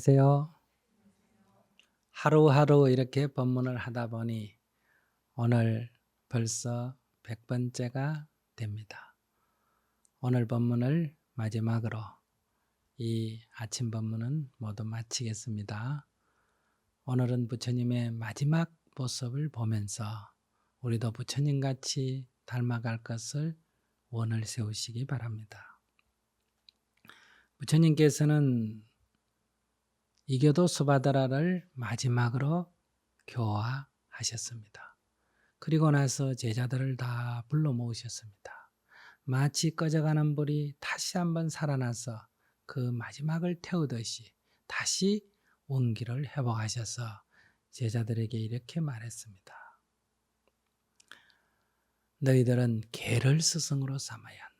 안녕하세요. 하루하루 이렇게 법문을 하다 보니 오늘 벌써 100번째가 됩니다. 오늘 법문을 마지막으로 이 아침 법문은 모두 마치겠습니다. 오늘은 부처님의 마지막 모습을 보면서 우리도 부처님같이 닮아갈 것을 원을 세우시기 바랍니다. 부처님께서는 이교도 수바다라를 마지막으로 교화하셨습니다. 그리고 나서 제자들을 다 불러 모으셨습니다. 마치 꺼져가는 불이 다시 한번 살아나서 그 마지막을 태우듯이 다시 원기를 회복하셔서 제자들에게 이렇게 말했습니다. 너희들은 개를 스승으로 삼아야 한다.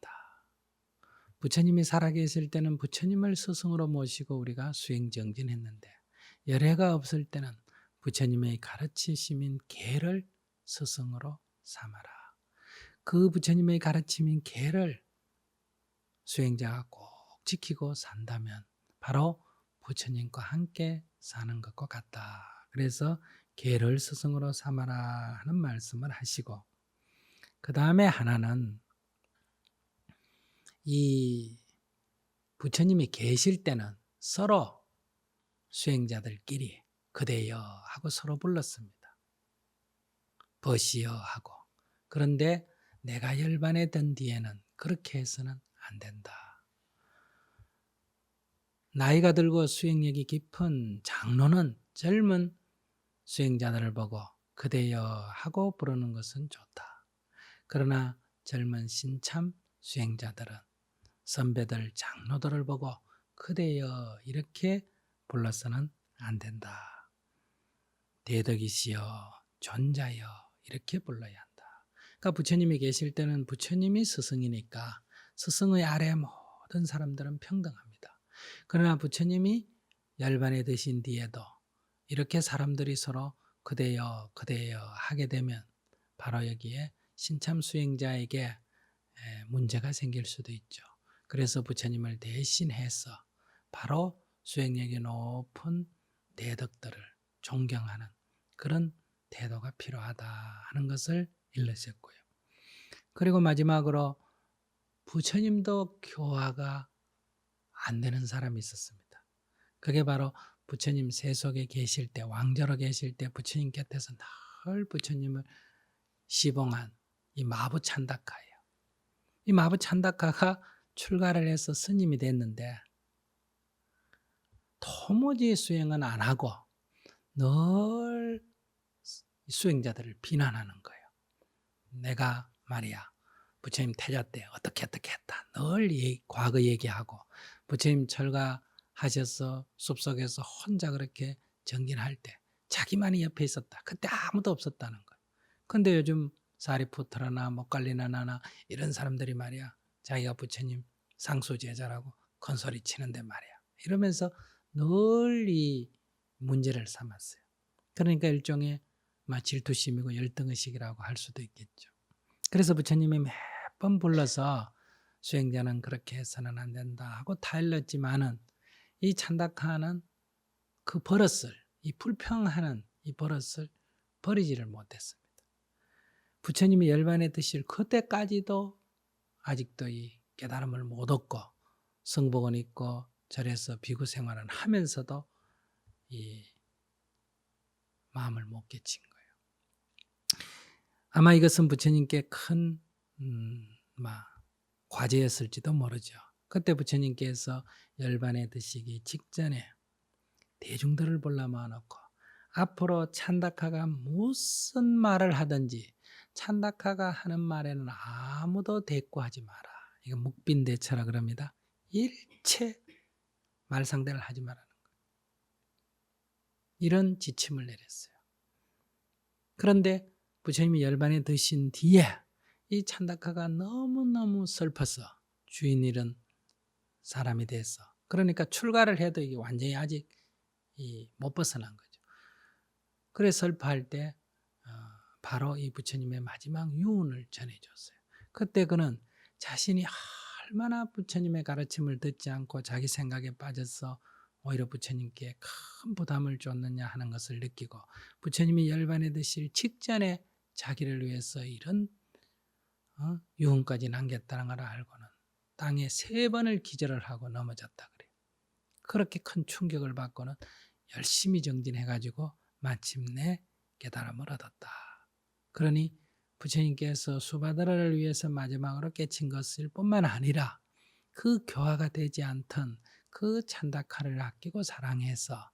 부처님이 살아계실 때는 부처님을 스승으로 모시고 우리가 수행정진했는데 열애가 없을 때는 부처님의 가르치심인 개를 스승으로 삼아라. 그 부처님의 가르침인 개를 수행자가 꼭 지키고 산다면 바로 부처님과 함께 사는 것과 같다. 그래서 개를 스승으로 삼아라 하는 말씀을 하시고 그 다음에 하나는 이 부처님이 계실 때는 서로 수행자들끼리 그대여 하고 서로 불렀습니다. 버시여 하고. 그런데 내가 열반에 든 뒤에는 그렇게 해서는 안 된다. 나이가 들고 수행력이 깊은 장로는 젊은 수행자들을 보고 그대여 하고 부르는 것은 좋다. 그러나 젊은 신참 수행자들은 선배들 장로들을 보고 그대여 이렇게 불러서는 안 된다. 대덕이시여 존자여 이렇게 불러야 한다. 그러니까 부처님이 계실 때는 부처님이 스승이니까 스승의 아래 모든 사람들은 평등합니다. 그러나 부처님이 열반에 드신 뒤에도 이렇게 사람들이 서로 그대여 그대여 하게 되면 바로 여기에 신참 수행자에게 문제가 생길 수도 있죠. 그래서 부처님을 대신해서 바로 수행력이 높은 대덕들을 존경하는 그런 태도가 필요하다 하는 것을 일러셨고요. 그리고 마지막으로 부처님도 교화가 안 되는 사람이 있었습니다. 그게 바로 부처님 세속에 계실 때 왕자로 계실 때 부처님 곁에서 늘 부처님을 시봉한 이 마부찬다카예요. 이 마부찬다카가 출가를 해서 스님이 됐는데 도무지 수행은 안 하고 늘 수행자들을 비난하는 거예요. 내가 말이야 부처님 태자 때 어떻게 했다. 늘 과거 얘기하고 부처님 철가하셔서 숲속에서 혼자 그렇게 정진할 때 자기만이 옆에 있었다. 그때 아무도 없었다는 거예요. 근데 요즘 사리푸트라나 목갈리나나 이런 사람들이 말이야 자기가 부처님 상수 제자라고 건소리 치는데 말이야 이러면서 늘 이 문제를 삼았어요. 그러니까 일종의 질투심이고 열등의식이라고 할 수도 있겠죠. 그래서 부처님이 몇 번 불러서 수행자는 그렇게 해서는 안 된다 하고 다 일렀지만은 이 찬다카는 그 버릇을 이 불평하는 이 버릇을 버리지를 못했습니다. 부처님이 열반에 드실 그때까지도 아직도 이 깨달음을 못 얻고 성복은 있고 절에서 비구 생활은 하면서도 이 마음을 못 깨친 거예요. 아마 이것은 부처님께 큰 과제였을지도 모르죠. 그때 부처님께서 열반에 드시기 직전에 대중들을 불러 모아놓고 앞으로 찬다카가 무슨 말을 하든지 찬다카가 하는 말에는 아무도 대꾸하지 마라. 이거 묵빈대처라 그럽니다. 일체 말상대를 하지 말라는 거예요. 이런 지침을 내렸어요. 그런데 부처님이 열반에 드신 뒤에 이 찬다카가 너무너무 슬퍼서 주인 잃은 사람이 돼서 그러니까 출가를 해도 이게 완전히 아직 못 벗어난 거죠. 그래서 슬퍼할 때 바로 이 부처님의 마지막 유언을 전해줬어요. 그때 그는 자신이 얼마나 부처님의 가르침을 듣지 않고 자기 생각에 빠져서 오히려 부처님께 큰 부담을 줬느냐 하는 것을 느끼고 부처님이 열반에 드실 직전에 자기를 위해서 이런 유언까지 남겼다는 걸 알고는 땅에 3번을 기절을 하고 넘어졌다 그래요. 그렇게 큰 충격을 받고는 열심히 정진해가지고 마침내 깨달음을 얻었다. 그러니 부처님께서 수바다라를 위해서 마지막으로 깨친 것일 뿐만 아니라 그 교화가 되지 않던 그 찬다카를 아끼고 사랑해서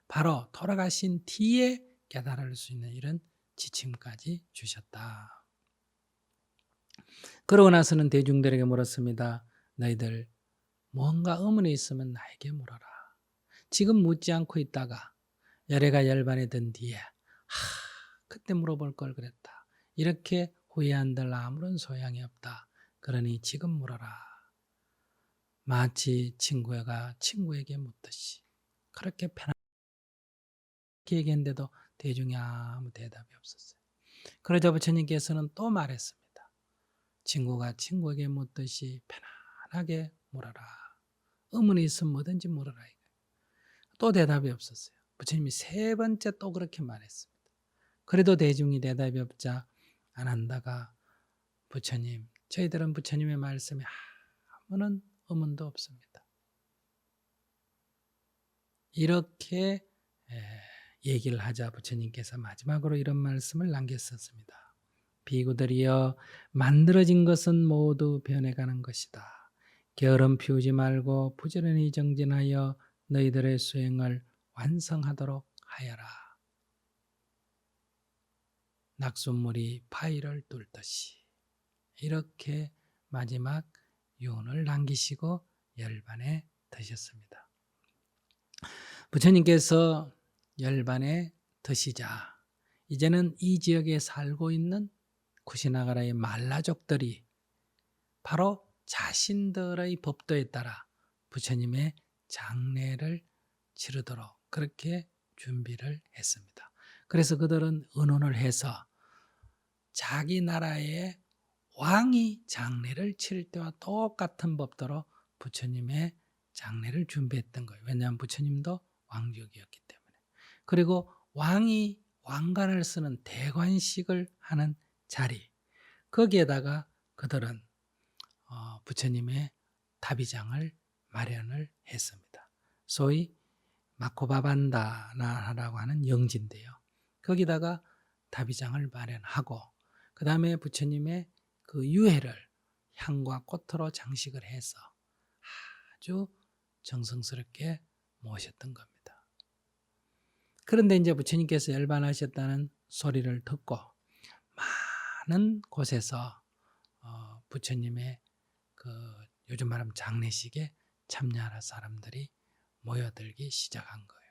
바로 돌아가신 뒤에 깨달을 수 있는 이런 지침까지 주셨다. 그러고 나서는 대중들에게 물었습니다. 너희들 뭔가 의문이 있으면 나에게 물어라. 지금 묻지 않고 있다가 열애가 열반에 든 뒤에 그때 물어볼 걸 그랬다. 이렇게 후회한들 아무런 소양이 없다. 그러니 지금 물어라. 마치 친구가 친구에게 묻듯이 그렇게 편하게 얘기했는데도 대중이 아무 대답이 없었어요. 그러자 부처님께서는 또 말했습니다. 친구가 친구에게 묻듯이 편안하게 물어라. 의문이 있으면 뭐든지 물어라. 또 대답이 없었어요. 부처님이 3번째 또 그렇게 말했습니다. 그래도 대중이 대답이 없자 안 한다가 부처님, 저희들은 부처님의 말씀에 아무런 의문도 없습니다. 이렇게 얘기를 하자 부처님께서 마지막으로 이런 말씀을 남겼었습니다. 비구들이여 만들어진 것은 모두 변해가는 것이다. 게으름 피우지 말고 부지런히 정진하여 너희들의 수행을 완성하도록 하여라. 낙숫물이 바위를 뚫듯이 이렇게 마지막 유언을 남기시고 열반에 드셨습니다. 부처님께서 열반에 드시자 이제는 이 지역에 살고 있는 쿠시나가라의 말라족들이 바로 자신들의 법도에 따라 부처님의 장례를 치르도록 그렇게 준비를 했습니다. 그래서 그들은 의논을 해서 자기 나라의 왕이 장례를 치를 때와 똑같은 법도로 부처님의 장례를 준비했던 거예요. 왜냐하면 부처님도 왕족이었기 때문에. 그리고 왕이 왕관을 쓰는 대관식을 하는 자리, 거기에다가 그들은 부처님의 다비장을 마련을 했습니다. 소위 마코바반다나라고 하는 영지인데요. 거기다가 다비장을 마련하고 그 다음에 부처님의 그 유해를 향과 꽃으로 장식을 해서 아주 정성스럽게 모셨던 겁니다. 그런데 이제 부처님께서 열반하셨다는 소리를 듣고 많은 곳에서 부처님의 그 요즘 말하면 장례식에 참여하는 사람들이 모여들기 시작한 거예요.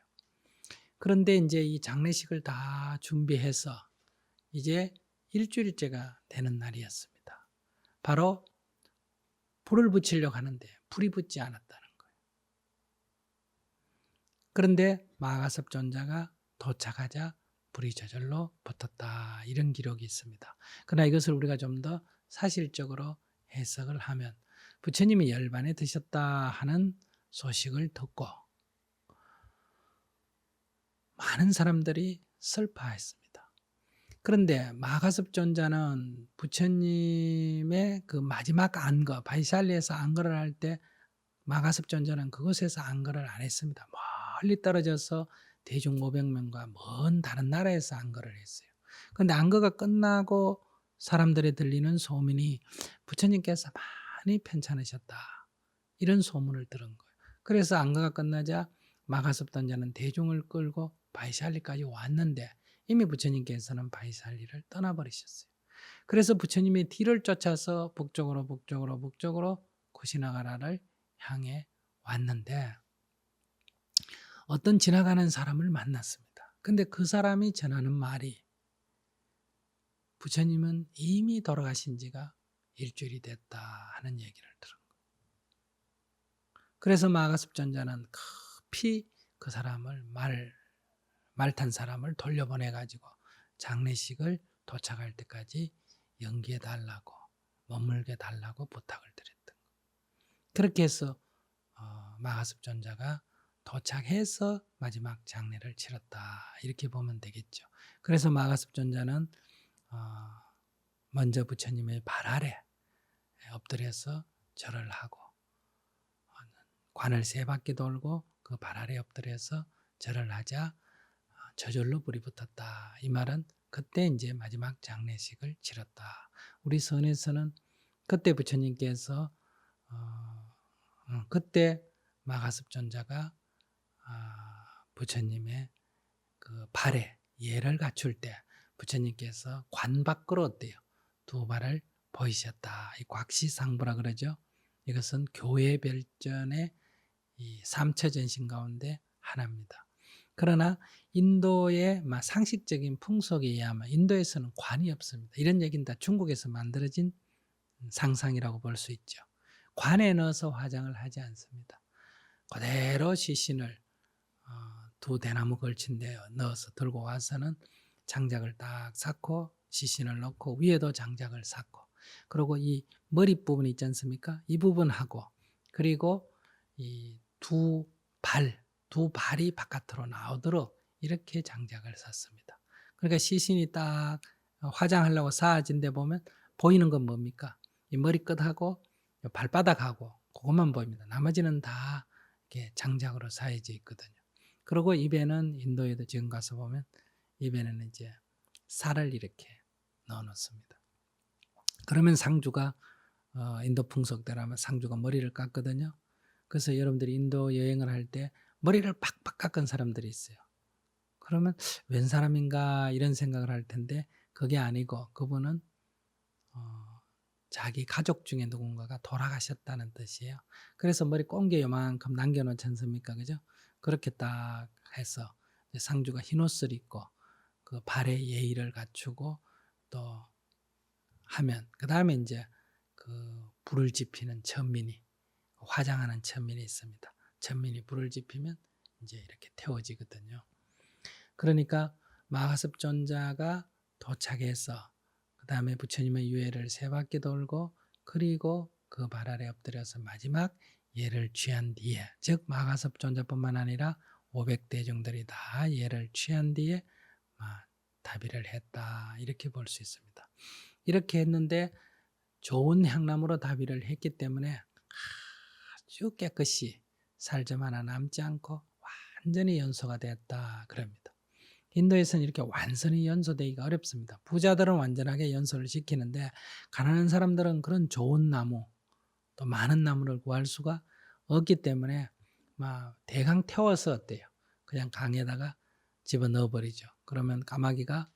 그런데 이제 이 장례식을 다 준비해서 이제 일주일째가 되는 날이었습니다. 바로 불을 붙이려고 하는데 불이 붙지 않았다는 거예요. 그런데 마가섭 존자가 도착하자 불이 저절로 붙었다. 이런 기록이 있습니다. 그러나 이것을 우리가 좀 더 사실적으로 해석을 하면 부처님이 열반에 드셨다 하는 소식을 듣고 많은 사람들이 슬퍼했습니다. 그런데 마가섭 존자는 부처님의 그 마지막 안거, 바이샬리에서 안거를 할 때 마가섭 존자는 그곳에서 안거를 안 했습니다. 멀리 떨어져서 대중 500명과 먼 다른 나라에서 안거를 했어요. 그런데 안거가 끝나고 사람들이 들리는 소문이 부처님께서 많이 편찮으셨다. 이런 소문을 들은 거예요. 그래서 안거가 끝나자 마가섭 존자는 대중을 끌고 바이샬리까지 왔는데 이미 부처님께서는 바이샬리를 떠나버리셨어요. 그래서 부처님의 뒤를 쫓아서 북쪽으로 쿠시나가라를 향해 왔는데 어떤 지나가는 사람을 만났습니다. 근데 그 사람이 전하는 말이 부처님은 이미 돌아가신 지가 일주일이 됐다 하는 얘기를 들은 거예요. 그래서 마가섭 존자는 급히 그 사람을 말 탄 사람을 돌려보내가지고 장례식을 도착할 때까지 연기해 달라고 머물게 달라고 부탁을 드렸던 거예요. 그렇게 해서 마가섭 존자가 도착해서 마지막 장례를 치렀다. 이렇게 보면 되겠죠. 그래서 마가습존자는 먼저 부처님의 발 아래 엎드려서 절을 하고 관을 3바퀴 돌고 그 발 아래 엎드려서 절을 하자 저절로 불이 붙었다. 이 말은 그때 이제 마지막 장례식을 치렀다. 우리 선에서는 그때 부처님께서 그때 마가습존자가 부처님의 그 발에 예를 갖출 때 부처님께서 관 밖으로 어때요? 2발을 보이셨다. 이 곽시상부라 그러죠. 이것은 교회 별전의 이 3처 전신 가운데 하나입니다. 그러나 인도의 상식적인 풍속에 의하면 인도에서는 관이 없습니다. 이런 얘기는 다 중국에서 만들어진 상상이라고 볼 수 있죠. 관에 넣어서 화장을 하지 않습니다. 그대로 시신을 2 대나무 걸친 데 넣어서 들고 와서는 장작을 딱 쌓고 시신을 넣고 위에도 장작을 쌓고 그리고 이 머리 부분 있지 않습니까? 이 부분하고 그리고 이 2발이 바깥으로 나오도록 이렇게 장작을 쌓습니다. 그러니까 시신이 딱 화장하려고 쌓아진 데 보면 보이는 건 뭡니까? 이 머리끝하고 발바닥하고 그것만 보입니다. 나머지는 다 이렇게 장작으로 쌓여져 있거든요. 그리고 입에는 인도에도 지금 가서 보면 입에는 이제 쌀을 이렇게 넣어 놓습니다. 그러면 상주가 인도 풍속대로면 상주가 머리를 깎거든요. 그래서 여러분들이 인도 여행을 할 때 머리를 팍팍 깎은 사람들이 있어요. 그러면 웬 사람인가 이런 생각을 할 텐데 그게 아니고 그분은 자기 가족 중에 누군가가 돌아가셨다는 뜻이에요. 그래서 머리 꽁개 요만큼 남겨놓지 않습니까? 그죠? 그렇게 딱 해서 상주가 흰 옷을 입고 그 발에 예의를 갖추고 또 하면 그 다음에 이제 그 불을 지피는 천민이 화장하는 천민이 있습니다. 천민이 불을 지피면 이제 이렇게 태워지거든요. 그러니까 마가섭존자가 도착해서 그 다음에 부처님의 유해를 3바퀴 돌고 그리고 그 발 아래 엎드려서 마지막 예를 취한 뒤에 즉 마가섭존자뿐만 아니라 500대중들이 다 예를 취한 뒤에 다비를 했다. 이렇게 볼 수 있습니다. 이렇게 했는데 좋은 향람으로 다비를 했기 때문에 아주 깨끗이 살점 하나 남지 않고 완전히 연소가 됐다. 그럽니다. 인도에서는 이렇게 완전히 연소되기가 어렵습니다. 부자들은 완전하게 연소를 시키는데 가난한 사람들은 그런 좋은 나무 또 많은 나무를 구할 수가 없기 때문에 대강 태워서 어때요? 그냥 강에다가 집어넣어 버리죠. 그러면 까마귀가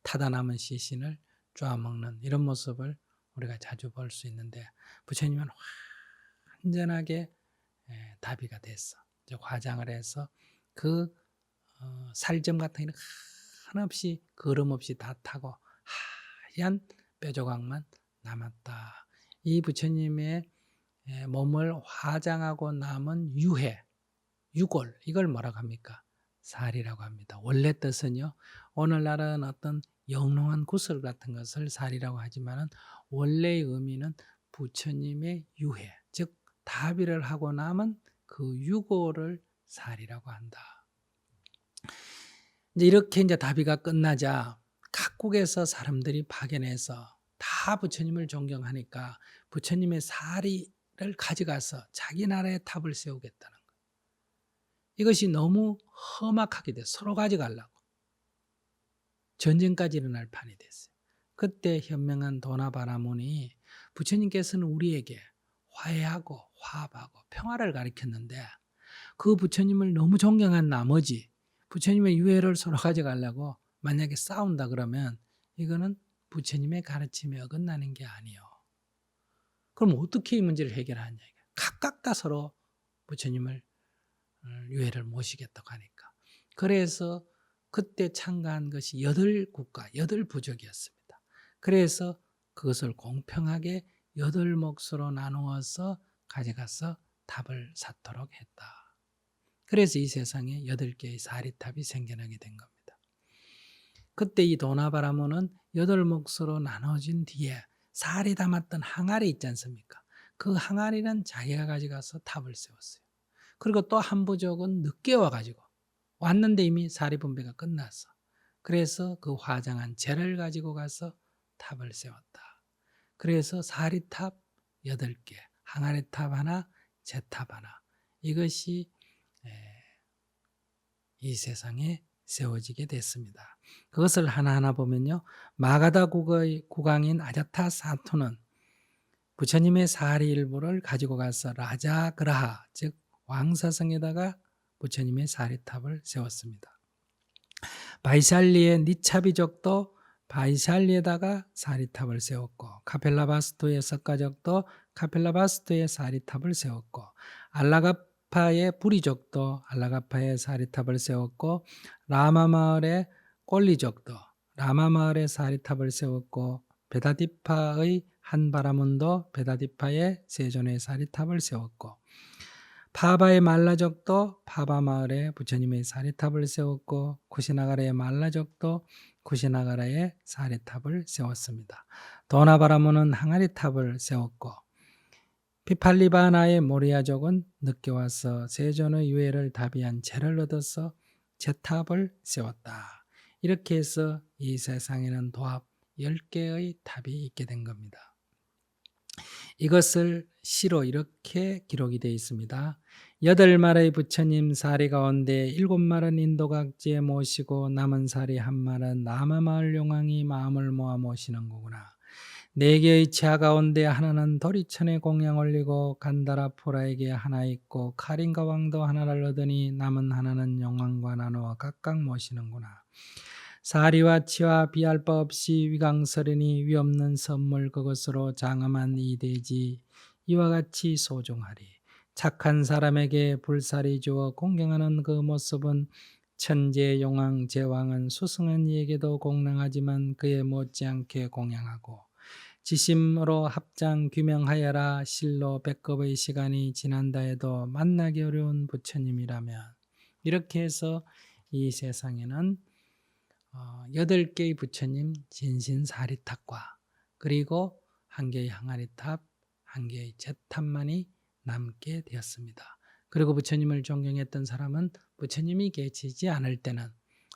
타다 남은 시신을 쪼아먹는 이런 모습을 우리가 자주 볼 수 있는데 부처님은 완전하게 다비가 됐어. 화장을 해서 그 살점 같은 게 한없이 거름 없이 다 타고 하얀 뼈조각만 남았다. 이 부처님의 몸을 화장하고 남은 유해, 유골 이걸 뭐라고 합니까? 살이라고 합니다. 원래 뜻은요. 오늘날은 어떤 영롱한 구슬 같은 것을 살이라고 하지만 원래의 의미는 부처님의 유해, 즉 다비를 하고 남은 그 유골을 살이라고 한다. 이렇게 이제 다비가 끝나자 각국에서 사람들이 파견해서 다 부처님을 존경하니까 부처님의 사리를 가져가서 자기 나라에 탑을 세우겠다는 거예요. 이것이 너무 험악하게 돼서 서로 가져가려고 전쟁까지 일어날 판이 됐어요. 그때 현명한 도나바라문이 부처님께서는 우리에게 화해하고 화합하고 평화를 가르쳤는데 그 부처님을 너무 존경한 나머지 부처님의 유해를 서로 가져가려고 만약에 싸운다 그러면 이거는 부처님의 가르침에 어긋나는 게 아니에요. 그럼 어떻게 이 문제를 해결하냐. 각각 다 서로 부처님을 유해를 모시겠다고 하니까. 그래서 그때 참가한 것이 8국가, 8부족이었습니다. 그래서 그것을 공평하게 8몫으로 나누어서 가져가서 탑을 쌓도록 했다. 그래서 이 세상에 8개의 사리탑이 생겨나게 된 겁니다. 그때 이 도나바라문은 8몫으로 나눠진 뒤에 살이 담았던 항아리 있지 않습니까? 그 항아리는 자기가 가져가서 탑을 세웠어요. 그리고 또 한 부족은 늦게 와가지고 왔는데 이미 사리 분배가 끝났어. 그래서 그 화장한 재를 가지고 가서 탑을 세웠다. 그래서 사리탑 8개, 항아리탑 하나, 제탑 하나. 이것이 이 세상에 세워지게 됐습니다. 그것을 하나하나 보면요. 마가다 국왕인 아자타 사토는 부처님의 사리 일부를 가지고 가서 라자그라하, 즉 왕사성에다가 부처님의 사리탑을 세웠습니다. 바이샬리의 니차비족도 바이샬리에다가 사리탑을 세웠고, 카펠라바스토의 석가족도 카펠라바스토의 사리탑을 세웠고, 알라가파의 부리족도 알라가파의 사리탑을 세웠고, 라마마을의 꼴리족도 라마마을의 사리탑을 세웠고, 베다디파의 한바라문도 베다디파의 세존의 사리탑을 세웠고, 파바의 말라족도 파바마을에 부처님의 사리탑을 세웠고, 쿠시나가라의 말라족도 쿠시나가라의 사리탑을 세웠습니다. 도나바라문은 항아리탑을 세웠고, 피팔리바나의 모리아족은 늦게 와서 세존의 유해를 다비한 재를 얻어서 제탑을 세웠다. 이렇게 해서 이 세상에는 도합 10개의 탑이 있게 된 겁니다. 이것을 시로 이렇게 기록이 되어 있습니다. 8마리의 부처님 사리 가운데 7마리는 인도각지에 모시고 남은 사리 1마리는 남아마을 용왕이 마음을 모아 모시는 거구나. 4개의 치아 가운데 하나는 도리천에 공양 올리고 간다라포라에게 하나 있고 카린가 왕도 하나를 얻으니 남은 하나는 용왕과 나누어 각각 모시는구나. 사리와 치와 비할 바 없이 위강설이니 위없는 선물 그것으로 장엄한 이 대지 이와 같이 소중하리. 착한 사람에게 불살이 주어 공경하는 그 모습은 천재 용왕 제왕은 수승한 이에게도 공양하지만 그에 못지않게 공양하고, 지심으로 합장 규명하여라. 실로 백겁의 시간이 지난다 해도 만나기 어려운 부처님이라면. 이렇게 해서 이 세상에는 8개의 부처님 진신사리탑과 그리고 1개의 항아리탑, 1개의 제탑만이 남게 되었습니다. 그리고 부처님을 존경했던 사람은 부처님이 계시지 않을 때는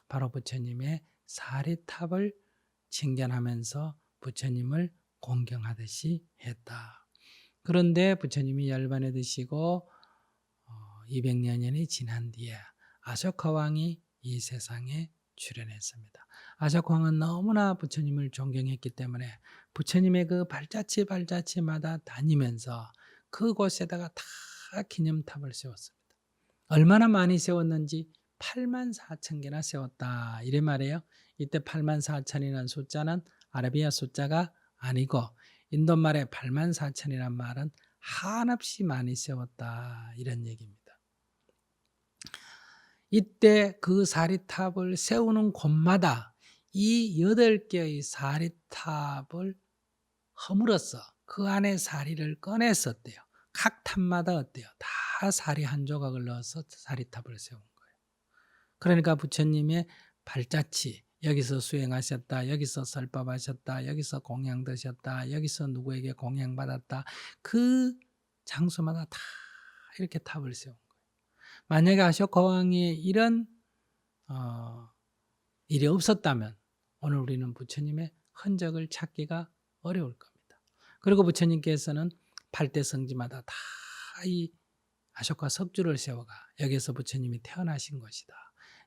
바로 부처님의 사리탑을 칭견하면서 부처님을 공경하듯이 했다. 그런데 부처님이 열반에 드시고 200년이 지난 뒤에 아쇼카 왕이 이 세상에 출현했습니다. 아쇼카 왕은 너무나 부처님을 존경했기 때문에 부처님의 그 발자취마다 다니면서 그곳에다가 다 기념탑을 세웠습니다. 얼마나 많이 세웠는지 84,000개나 세웠다 이래 말이에요. 이때 84,000이라는 숫자는 아라비아 숫자가 아니고 인도말의 84,000이란 말은 한없이 많이 세웠다 이런 얘기입니다. 이때 그 사리탑을 세우는 곳마다 이 8개의 사리탑을 허물어서 그 안에 사리를 꺼냈었대요. 각 탑마다 어때요? 다 사리 한 조각을 넣어서 사리탑을 세운 거예요. 그러니까 부처님의 발자취, 여기서 수행하셨다, 여기서 설법하셨다, 여기서 공양 드셨다, 여기서 누구에게 공양받았다, 그 장소마다 다 이렇게 탑을 세운 거예요. 만약에 아쇼카 왕이 이런 일이 없었다면 오늘 우리는 부처님의 흔적을 찾기가 어려울 겁니다. 그리고 부처님께서는 8대 성지마다 다 이 아쇼카 석주를 세워가 여기서 부처님이 태어나신 것이다.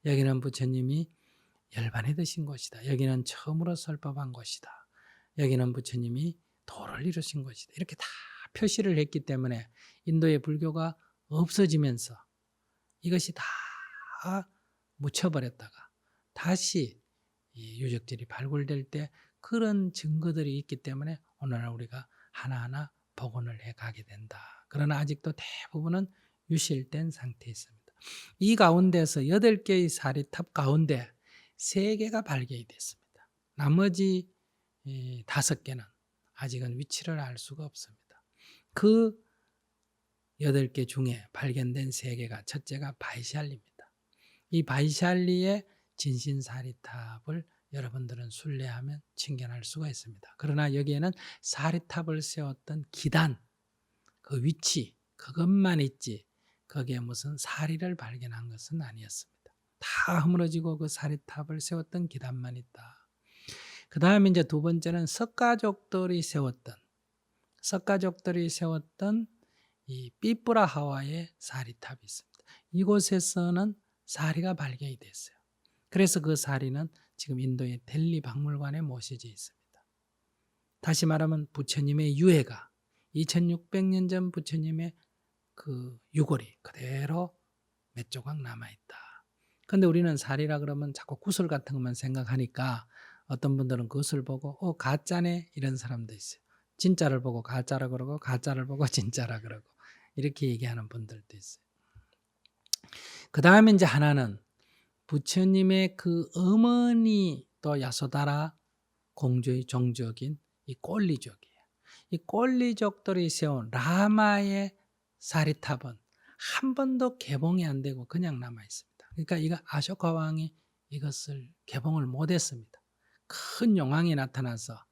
여기는 부처님이 열반에 드신 곳이다. 여기는 처음으로 설법한 곳이다. 여기는 부처님이 도를 이루신 곳이다. 이렇게 다 표시를 했기 때문에 인도의 불교가 없어지면서 이것이 다 묻혀버렸다가 다시 이 유적들이 발굴될 때 그런 증거들이 있기 때문에 오늘날 우리가 하나하나 복원을 해가게 된다. 그러나 아직도 대부분은 유실된 상태에 있습니다. 이 가운데서 8개의 사리탑 가운데 3개가 발견이 됐습니다. 나머지 5개는 아직은 위치를 알 수가 없습니다. 그 8개 중에 발견된 3개가 첫째가 바이샬리입니다. 이 바이샬리의 진신사리탑을 여러분들은 순례하면 칭견할 수가 있습니다. 그러나 여기에는 사리탑을 세웠던 기단, 그 위치, 그것만 있지 거기에 무슨 사리를 발견한 것은 아니었습니다. 다 허물어지고 그 사리탑을 세웠던 기단만 있다. 그 다음에 이제 두 번째는 석가족들이 세웠던 이 삐뿌라하와의 사리탑이 있습니다. 이곳에서는 사리가 발견이 됐어요. 그래서 그 사리는 지금 인도의 델리 박물관에 모셔져 있습니다. 다시 말하면 부처님의 유해가 2600년 전 부처님의 그 유골이 그대로 몇 조각 남아있다. 근데 우리는 사리라 그러면 자꾸 구슬 같은 것만 생각하니까 어떤 분들은 그것을 보고 가짜네 이런 사람도 있어요. 진짜를 보고 가짜라 그러고 가짜를 보고 진짜라 그러고 이렇게 얘기하는 분들도 있어요. 그 다음에 이제 하나는 부처님의 그 어머니 또 야소다라 공주의 종족인 이 꼴리족이에요. 이 꼴리족들이 세운 라마의 사리탑은 한 번도 개봉이 안 되고 그냥 남아 있습니다. 그러니까 이거 아쇼카 왕이 이것을 개봉을 못했습니다. 큰 용왕이 나타나서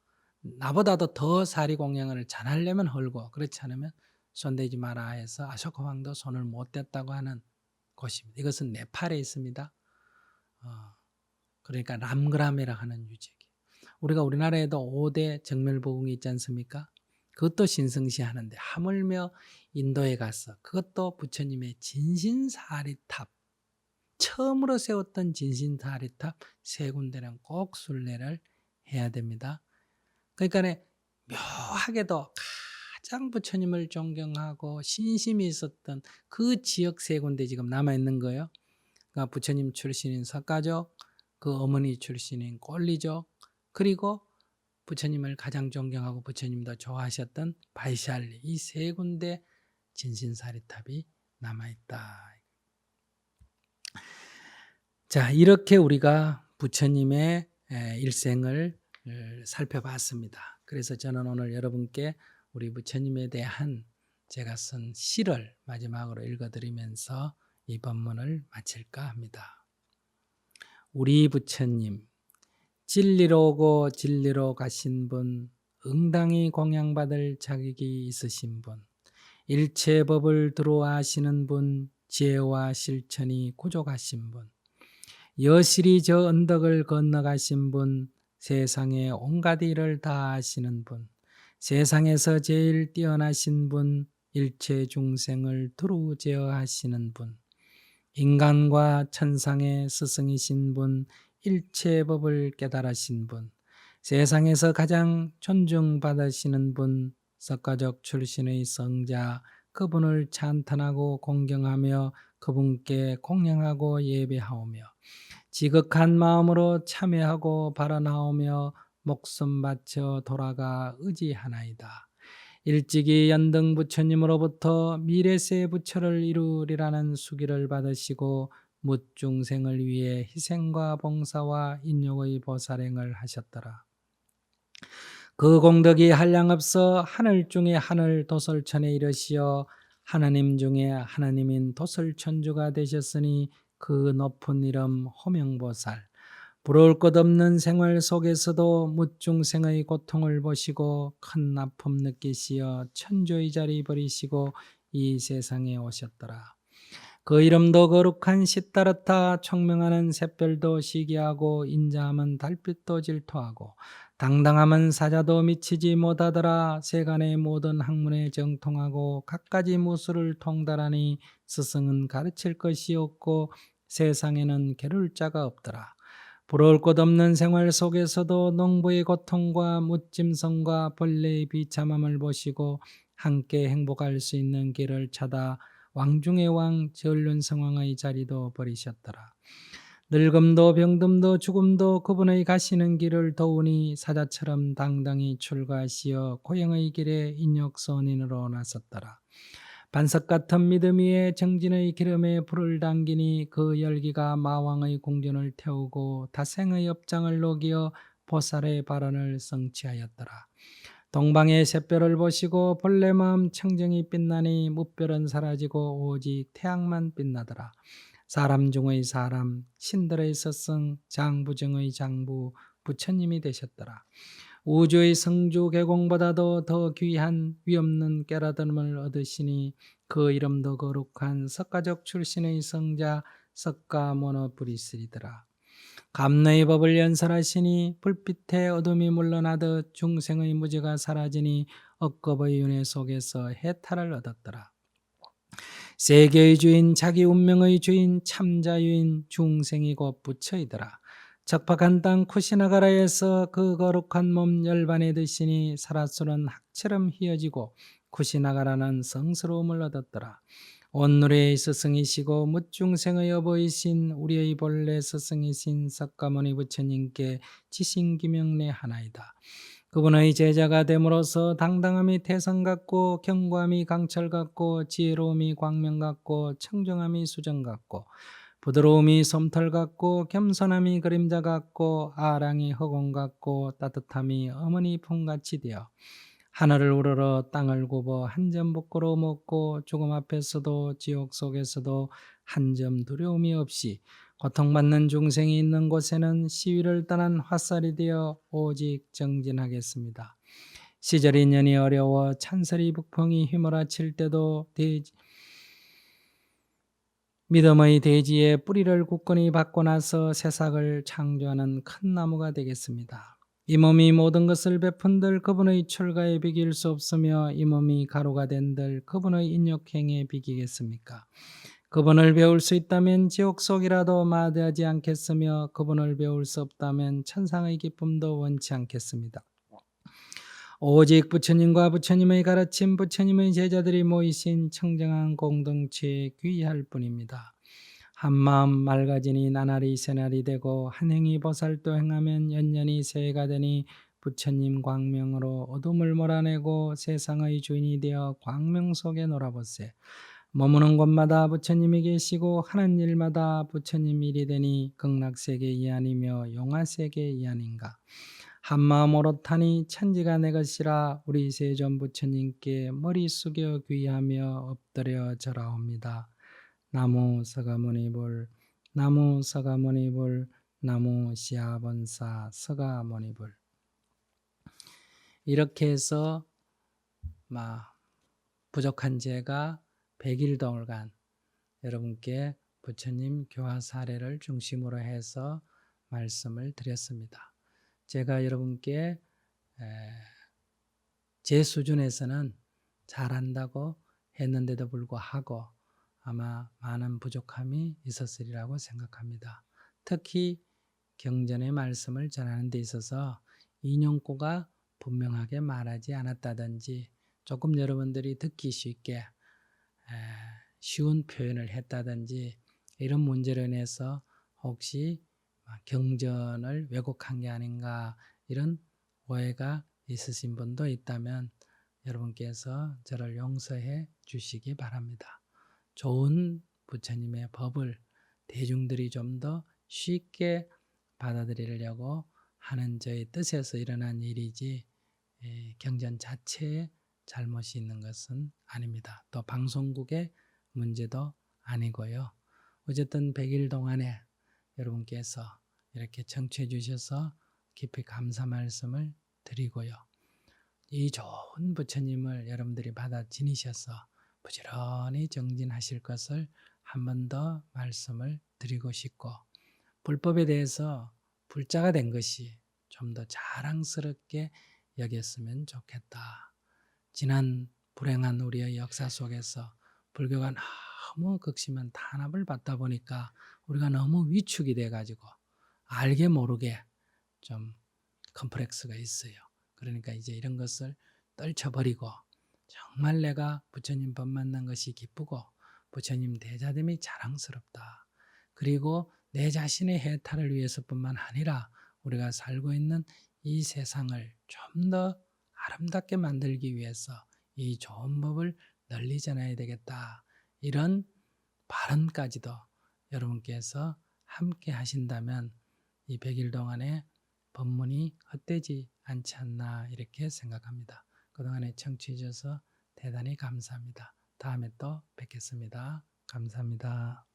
나보다도 더 사리 공양을 잘하려면 헐고 그렇지 않으면 손대지 마라 해서 아쇼카 왕도 손을 못 댔다고 하는 곳입니다. 이것은 네팔에 있습니다. 그러니까 람그람이라 하는 유적이. 우리가 우리나라에도 5대 정멸보궁이 있지 않습니까? 그것도 신성시하는데 하물며 인도에 가서 그것도 부처님의 진신사리탑 처음으로 세웠던 진신사리탑 세 군데는 꼭 순례를 해야 됩니다. 그러니까 묘하게도 가장 부처님을 존경하고 신심이 있었던 그 지역 세 군데 지금 남아있는 거예요. 그러니까 부처님 출신인 석가족, 그 어머니 출신인 꼴리족, 그리고 부처님을 가장 존경하고 부처님도 좋아하셨던 바이샬리 이 세 군데 진신사리탑이 남아있다. 자, 이렇게 우리가 부처님의 일생을 살펴봤습니다. 그래서 저는 오늘 여러분께 우리 부처님에 대한 제가 쓴 시를 마지막으로 읽어드리면서 이 법문을 마칠까 합니다. 우리 부처님, 진리로 오고 진리로 가신 분, 응당히 공양받을 자격이 있으신 분, 일체 법을 두루아시는 분, 지혜와 실천이 고족하신 분, 여실히 저 언덕을 건너가신 분, 세상의 온갖 일을 다 아시는 분, 세상에서 제일 뛰어나신 분, 일체 중생을 두루 제어하시는 분, 인간과 천상의 스승이신 분, 일체 법을 깨달으신 분, 세상에서 가장 존중받으시는 분, 석가족 출신의 성자, 그분을 찬탄하고 공경하며 그분께 공양하고 예배하오며 지극한 마음으로 참여하고 발언하오며 목숨 바쳐 돌아가 의지하나이다. 일찍이 연등 부처님으로부터 미래세 부처를 이루리라는 수기를 받으시고 묻중생을 위해 희생과 봉사와 인욕의 보살행을 하셨더라. 그 공덕이 한량없어 하늘 중에 하늘 도솔천에 이르시어 하나님 중에 하나님인 도솔천주가 되셨으니 그 높은 이름 호명보살, 부러울 것 없는 생활 속에서도 묻중생의 고통을 보시고 큰 아픔 느끼시어 천주의 자리 버리시고 이 세상에 오셨더라. 그 이름도 거룩한 시따르타, 총명하는 샛별도 시기하고 인자함은 달빛도 질투하고 당당함은 사자도 미치지 못하더라. 세간의 모든 학문에 정통하고 갖가지 무술을 통달하니 스승은 가르칠 것이 없고 세상에는 게를 자가 없더라. 부러울 것 없는 생활 속에서도 농부의 고통과 무짐승과 벌레의 비참함을 보시고 함께 행복할 수 있는 길을 찾아 왕중의 왕 전륜성왕의 자리도 버리셨더라. 늙음도 병듦도 죽음도 그분의 가시는 길을 도우니 사자처럼 당당히 출가하시어 고행의 길에 인욕선인으로 나섰더라. 반석 같은 믿음 위에 정진의 기름에 불을 당기니 그 열기가 마왕의 궁전을 태우고 다생의 업장을 녹여 보살의 발언을 성취하였더라. 동방의 샛별을 보시고 본래 마음 청정이 빛나니 무별은 사라지고 오직 태양만 빛나더라. 사람 중의 사람, 신들의 스승, 장부중의 장부, 부처님이 되셨더라. 우주의 성주 계공보다도 더 귀한 위없는 깨달음을 얻으시니 그 이름도 거룩한 석가적 출신의 성자 석가모노불이시리더라. 감로의 법을 연설하시니 불빛의 어둠이 물러나듯 중생의 무지가 사라지니 억겁의 윤회 속에서 해탈을 얻었더라. 세계의 주인, 자기 운명의 주인, 참자유인 중생이 곧 부처이더라. 적박한 땅 쿠시나가라에서 그 거룩한 몸 열반에 드시니 사라솔은 학처럼 휘어지고 쿠시나가라는 성스러움을 얻었더라. 온누리의 스승이시고 묻중생의 어버이신 우리의 본래 스승이신 석가모니 부처님께 지신기명내 하나이다. 그분의 제자가 됨으로써 당당함이 태성 같고 견고함이 강철 같고 지혜로움이 광명 같고 청정함이 수정 같고 부드러움이 솜털 같고 겸손함이 그림자 같고 아랑이 허공 같고 따뜻함이 어머니 품같이 되어 하늘을 우러러 땅을 굽어 한 점 부끄러워 먹고 죽음 앞에서도 지옥 속에서도 한 점 두려움이 없이 고통받는 중생이 있는 곳에는 시위를 떠난 화살이 되어 오직 정진하겠습니다. 시절이 년이 어려워 찬설이 북풍이 휘몰아칠 때도 믿음의 대지에 뿌리를 굳건히 박고 나서 새싹을 창조하는 큰 나무가 되겠습니다. 이 몸이 모든 것을 베푼들 그분의 출가에 비길 수 없으며 이 몸이 가루가 된들 그분의 인욕행에 비기겠습니까? 그분을 배울 수 있다면 지옥 속이라도 마다하지 않겠으며 그분을 배울 수 없다면 천상의 기쁨도 원치 않겠습니다. 오직 부처님과 부처님의 가르침, 부처님의 제자들이 모이신 청정한 공동체에 귀할 뿐입니다. 한마음 맑아지니 나날이 새날이 되고 한행이 보살도 행하면 연년이 새해가 되니 부처님 광명으로 어둠을 몰아내고 세상의 주인이 되어 광명 속에 놀아보세. 머무는 곳마다 부처님이 계시고 하는 일마다 부처님 일이 되니 극락세계 이안이며 용화세계 이안인가. 한마음 오롯하니 천지가 내 것이라 우리 세존 부처님께 머리 숙여 귀하며 엎드려 절하옵니다. 나무 서가모니불, 나무 서가모니불, 나무 시아본사 서가모니불. 이렇게 해서 부족한 제가 100일 동안 여러분께 부처님 교화 사례를 중심으로 해서 말씀을 드렸습니다. 제가 여러분께 제 수준에서는 잘한다고 했는데도 불구하고 아마 많은 부족함이 있었으리라고 생각합니다. 특히 경전의 말씀을 전하는 데 있어서 인용구가 분명하게 말하지 않았다든지 조금 여러분들이 듣기 쉽게 쉬운 표현을 했다든지 이런 문제로 인해서 혹시 경전을 왜곡한 게 아닌가 이런 오해가 있으신 분도 있다면 여러분께서 저를 용서해 주시기 바랍니다. 좋은 부처님의 법을 대중들이 좀 더 쉽게 받아들이려고 하는 저의 뜻에서 일어난 일이지 경전 자체에 잘못이 있는 것은 아닙니다. 또 방송국의 문제도 아니고요. 어쨌든 100일 동안에 여러분께서 이렇게 청취해 주셔서 깊이 감사 말씀을 드리고요. 이 좋은 부처님을 여러분들이 받아 지니셔서 부지런히 정진하실 것을 한 번 더 말씀을 드리고 싶고 불법에 대해서 불자가 된 것이 좀 더 자랑스럽게 여겼으면 좋겠다. 지난 불행한 우리의 역사 속에서 불교가 너무 극심한 탄압을 받다 보니까 우리가 너무 위축이 돼가지고 알게 모르게 좀 컴플렉스가 있어요. 그러니까 이제 이런 것을 떨쳐버리고 정말 내가 부처님 법 만난 것이 기쁘고 부처님 대자됨이 자랑스럽다. 그리고 내 자신의 해탈을 위해서뿐만 아니라 우리가 살고 있는 이 세상을 좀 더 아름답게 만들기 위해서 이 좋은 법을 널리 전해야 되겠다. 이런 발언까지도 여러분께서 함께 하신다면 이 100일 동안에 법문이 헛되지 않지 않나 이렇게 생각합니다. 그동안에 청취해 주셔서 대단히 감사합니다. 다음에 또 뵙겠습니다. 감사합니다.